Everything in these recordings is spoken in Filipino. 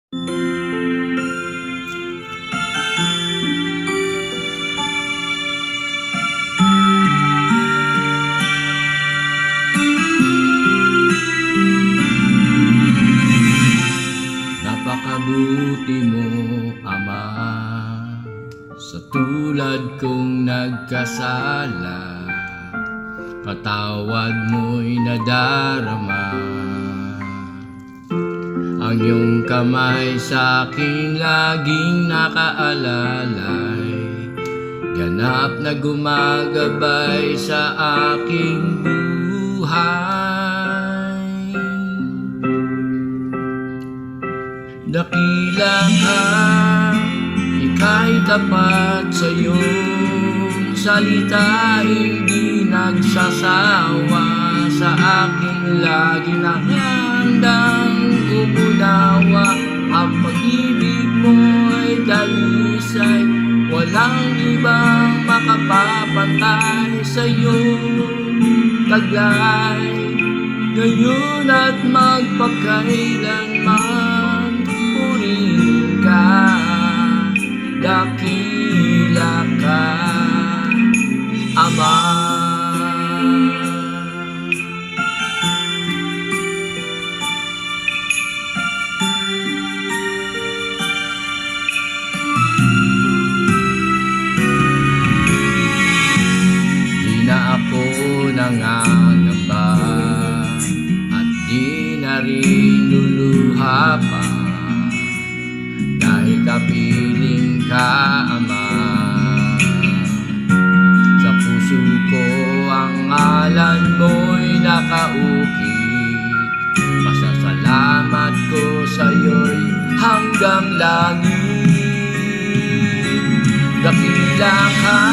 Napakabuti mo, Ama, sa tulad kong nagkasala. Patawad mo'y nadarama. Ang iyong kamay sa'king laging nakaalalay, ganap na gumagabay sa aking buhay. Dakila ka, ika'y tapat sa iyong salita, hindi nagsasawa sa aking lagi na handang umunawa. Ang pag-ibig mo ay dalisay, walang ibang makapapantay sa iyong taglay. Ngayon at magpakailanman, purihin ka, dakila ka, Ama. Di na ako nangangamba at di na rin luluha pa, dahil kapiling ka, Ama. Sa puso ko ang ngalan mo'y nakaukit, pasasalamat ko sa'yo'y hanggang langit. Dakila ka,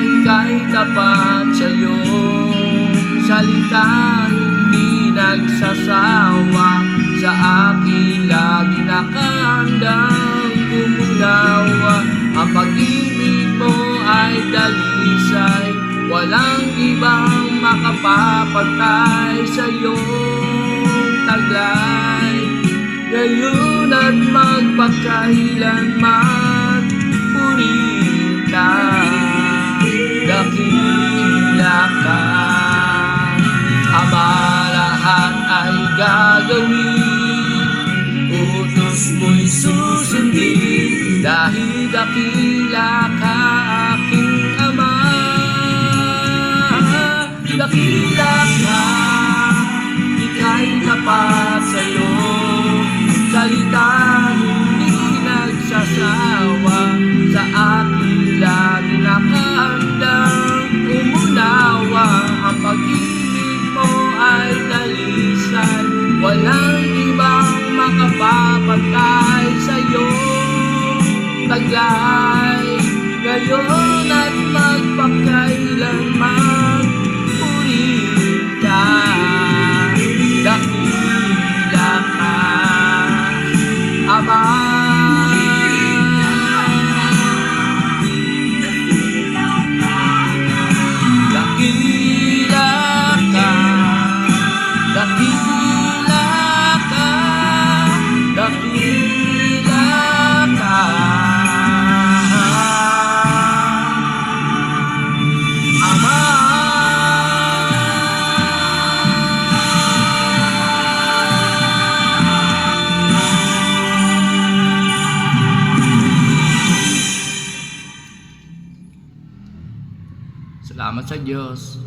ika'y tapat sa iyong salita, hindi nagsasawa sa akin, lagi nakahandang umunawa. Ang pag-ibig mo ay dalisay, walang ibang makapapantay sa iyong taglay. Ngayon at magpakailanman, purihin ka, dakila ka, Ama. Lahat ay gagawin, utos mo'y susundin, dahil dakila ka, aking Ama. Dakila ka, ika'y tapat sa iyong salita, hindi nagsasawa sa akin, lagi nakahandang umunawa. Ang pag-ibig mo ay dalisay, walang ibang makapapantay sa iyong taglay. Ngayon at magpakailanman, purihin ka, dakila ka, Ama. Dakila ka, dakila ka, dakila ka, Ama. Salamat sa Diyos.